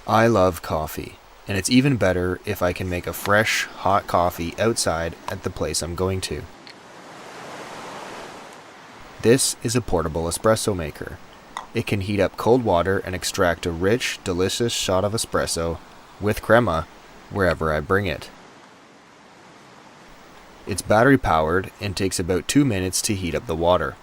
I love coffee, and it's even better if I can make a fresh, hot coffee outside at the place I'm going to. This is a portable espresso maker. It can heat up cold water and extract a rich, delicious shot of espresso with crema wherever I bring it. It's battery powered and takes about 2 minutes to heat up the water.